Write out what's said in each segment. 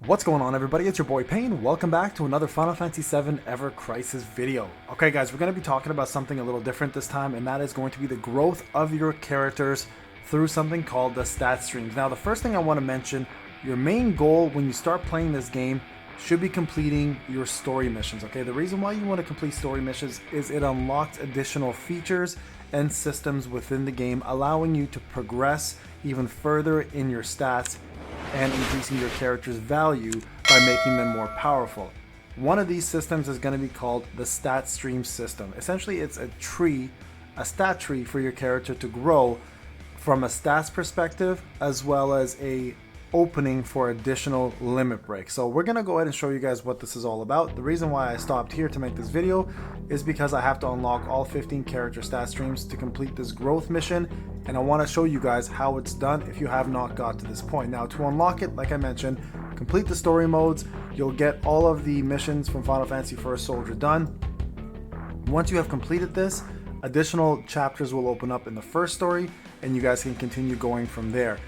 What's going on, everybody? It's your boy Payne. Welcome back to another Final Fantasy VII Evercrisis video. Okay guys, we're going to be talking about something a little different this time, and that is going to be the growth of your characters through something called the stat streams. Now the first thing I want to mention, your main goal when you start playing this game should be completing your story missions. Okay, the reason why you want to complete story missions is it unlocks additional features and systems within the game, allowing you to progress even further in your stats and increasing your character's value by making them more powerful. One of these systems is going to be called the stat stream system. Essentially, it's a tree, a stat tree for your character to grow from a stats perspective, as well as a opening for additional limit breaks. So we're going to go ahead and show you guys what this is all about. The reason why I stopped here to make this video is because I have to unlock all 15 character stat streams to complete this growth mission, and I want to show you guys how it's done if you have not got to this point. Now to unlock it, like I mentioned, complete the story modes. You'll get all of the missions from Final Fantasy First Soldier done. Once you have completed this, additional chapters will open up in the first story, and you guys can continue going from there.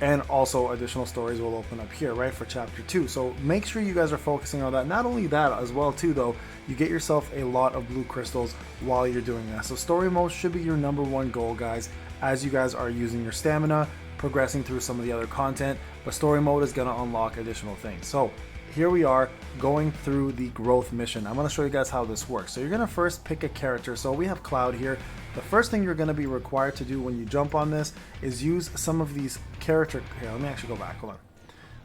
And also additional stories will open up here, right, for chapter 2. So make sure you guys are focusing on that. Not only that as well too though, you get yourself a lot of blue crystals while you're doing that. So story mode should be your #1 goal, guys, as you guys are using your stamina, progressing through some of the other content, but story mode is going to unlock additional things. So here we are going through the growth mission. I'm going to show you guys how this works. So you're going to first pick a character. So we have Cloud here. The first thing you're going to be required to do when you jump on this is use some of these character. Here, let me actually go back. Hold on.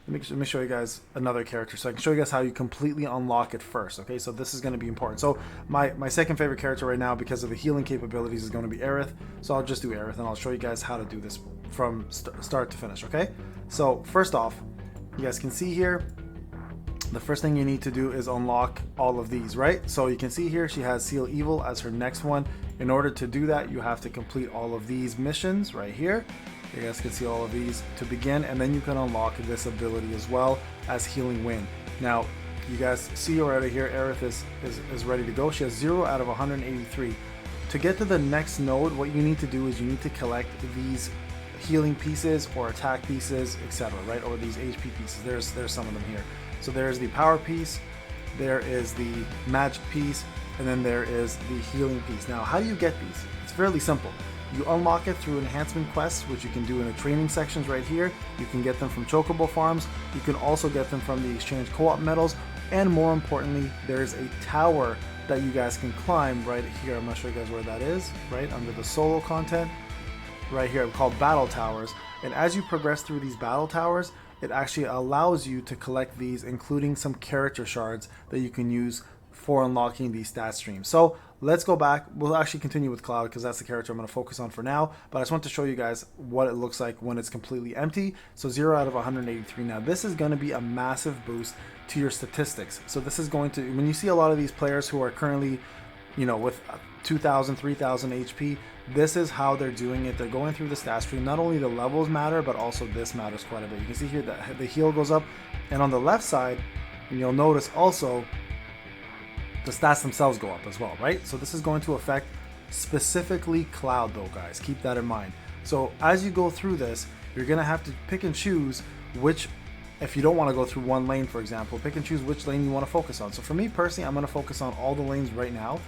Let me show you guys another character so I can show you guys how you completely unlock it first. Okay, so this is going to be important. So my second favorite character right now, because of the healing capabilities, is going to be Aerith. So I'll just do Aerith, and I'll show you guys how to do this from start to finish. Okay, so first off, you guys can see here, the first thing you need to do is unlock all of these, right? So you can see here she has Seal Evil as her next one. In order to do that, you have to complete all of these missions right here. You guys can see all of these to begin, and then you can unlock this ability as well as Healing Wind. Now, you guys see already here, Aerith is ready to go. She has 0 out of 183. To get to the next node, what you need to do is you need to collect these healing pieces or attack pieces, etc., right? Or these HP pieces. There's some of them here. So there's the power piece, there is the magic piece, and then there is the healing piece. Now, how do you get these? It's fairly simple. You unlock it through enhancement quests, which you can do in the training sections right here. You can get them from chocobo farms. You can also get them from the exchange co-op medals. And more importantly, there's a tower that you guys can climb right here. I'm going to show you guys where that is, right under the solo content, right here, called battle towers. And as you progress through these battle towers, it actually allows you to collect these, including some character shards that you can use for unlocking these stat streams. So let's go back. We'll actually continue with Cloud because that's the character I'm going to focus on for now, but I just want to show you guys what it looks like when it's completely empty. So 0 out of 183. Now this is going to be a massive boost to your statistics. So this is going to, when you see a lot of these players who are currently, you know, with 2,000, 3,000 HP, this is how they're doing it. They're going through the stat stream. Not only the levels matter, but also this matters quite a bit. You can see here that the heal goes up, and on the left side, you'll notice also the stats themselves go up as well, right? So this is going to affect specifically Cloud though, guys. Keep that in mind. So as you go through this, you're gonna have to pick and choose which, if you don't want to go through one lane, for example, pick and choose which lane you want to focus on. So for me personally, I'm going to focus on all the lanes right now.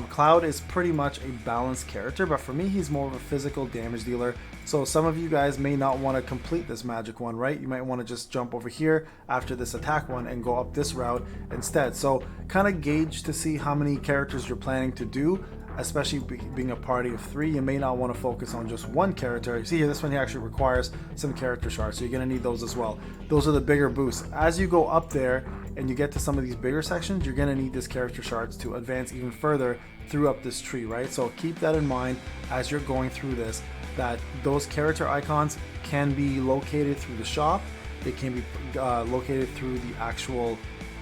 Cloud is pretty much a balanced character, but for me, he's more of a physical damage dealer. So some of you guys may not want to complete this magic one, right? You might want to just jump over here after this attack one and go up this route instead. So kind of gauge to see how many characters you're planning to do, especially being a party of 3. You may not want to focus on just one character. You see here, this one here actually requires some character shards, so you're going to need those as well. Those are the bigger boosts. As you go up there and you get to some of these bigger sections, you're going to need this character shards to advance even further through up this tree, right? So keep that in mind as you're going through this, that those character icons can be located through the shop. They can be located through the actual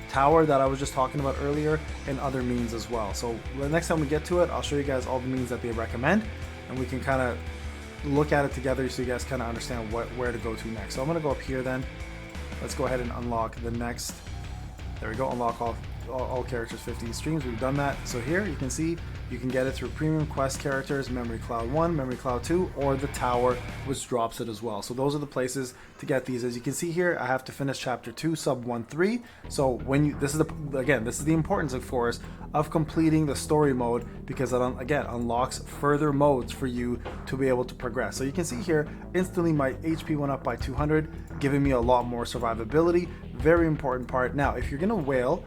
tower that I was just talking about earlier, and other means as well. So the next time we get to it, I'll show you guys all the means that they recommend, and we can kind of look at it together so you guys kind of understand where to go to next. So I'm going to go up here then. Let's go ahead and unlock the next. There we go, unlock all all characters 50 streams. We've done that. So here you can see you can get it through premium quest characters, Memory Cloud 1, Memory Cloud 2, or the tower, which drops it as well. So those are the places to get these. As you can see here, I have to finish chapter 2 sub 1-3. So when you, this is the importance, of course, of completing the story mode, because it again unlocks further modes for you to be able to progress. So you can see here instantly my HP went up by 200, giving me a lot more survivability. Very important part. Now if you're gonna whale,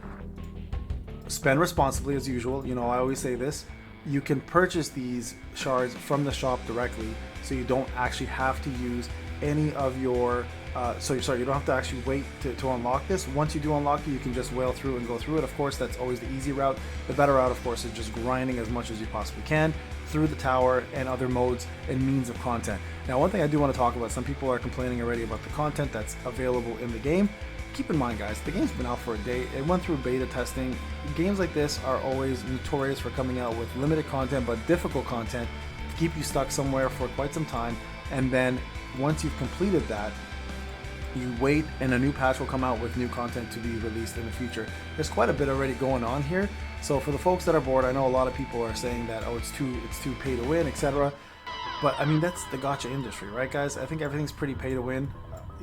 spend responsibly as usual. You know, I always say this. You can purchase these shards from the shop directly, so you don't actually have to use any of your you don't have to actually wait to unlock this. Once you do unlock it, you can just whale through and go through it. Of course, that's always the easy route. The better route, of course, is just grinding as much as you possibly can through the tower and other modes and means of content. Now, one thing I do want to talk about, some people are complaining already about the content that's available in the game. Keep in mind, guys, the game's been out for a day. It went through beta testing. Games like this are always notorious for coming out with limited content but difficult content to keep you stuck somewhere for quite some time. And then once you've completed that, you wait and a new patch will come out with new content to be released in the future. There's quite a bit already going on here. So for the folks that are bored, I know a lot of people are saying that, oh, it's too pay to win, etc. But I mean, that's the gacha industry, right, guys? I think everything's pretty pay to win.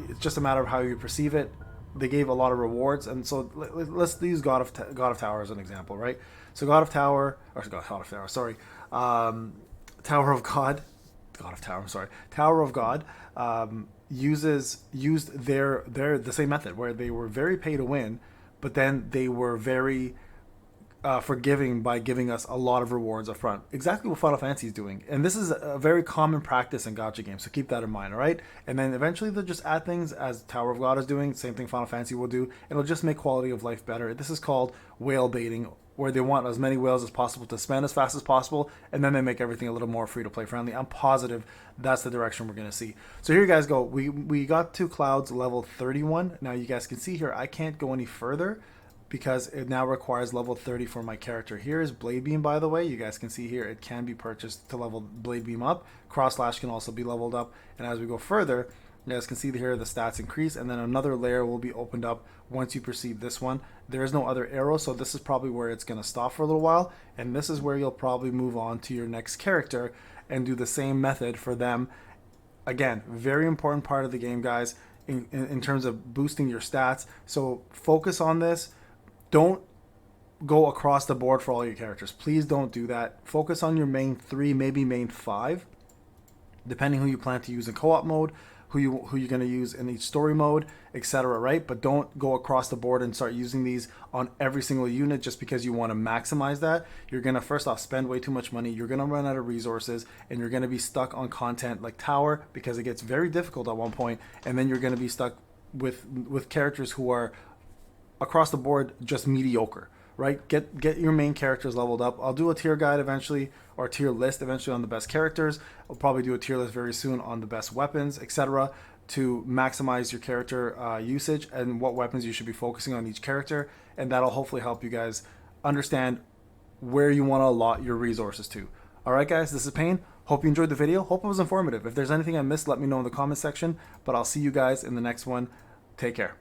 It's just a matter of how you perceive it. They gave a lot of rewards, and so let's use God of Tower as an example, right? So Tower of God, Tower of God used the same method where they were very pay to win, but then they were very forgiving by giving us a lot of rewards up front. Exactly what Final Fantasy is doing. And this is a very common practice in gacha games, so keep that in mind, all right? And then eventually they'll just add things as Tower of God is doing, same thing Final Fantasy will do. It'll just make quality of life better. This is called whale baiting, where they want as many whales as possible to spend as fast as possible, and then they make everything a little more free-to-play friendly. I'm positive that's the direction we're going to see. So here you guys go. We got to Clouds level 31. Now you guys can see here, I can't go any further because it now requires level 30 for my character. Here is Blade Beam, by the way. You guys can see here it can be purchased to level Blade Beam up. Cross Slash can also be leveled up. And as we go further, you guys can see here the stats increase, and then another layer will be opened up once you perceive this one. There is no other arrow, so this is probably where it's going to stop for a little while. And this is where you'll probably move on to your next character and do the same method for them. Again, very important part of the game, guys, in terms of boosting your stats. So focus on this. Don't go across the board for all your characters. Please don't do that. Focus on your main 3, maybe main 5, depending who you plan to use in co-op mode, who you're going to use in each story mode, etc., right? But don't go across the board and start using these on every single unit just because you want to maximize that. You're going to, first off, spend way too much money. You're going to run out of resources, and you're going to be stuck on content like Tower because it gets very difficult at one point, and then you're going to be stuck with characters who are across the board just mediocre, right? Get your main characters leveled up. I'll do a tier guide eventually, or a tier list eventually on the best characters. I'll probably do a tier list very soon on the best weapons, etc., to maximize your character usage and what weapons you should be focusing on each character, and that'll hopefully help you guys understand where you want to allot your resources to. All right, guys, this is Payne. Hope you enjoyed the video. Hope it was informative. If there's anything I missed, let me know in the comment section, but I'll see you guys in the next one. Take care.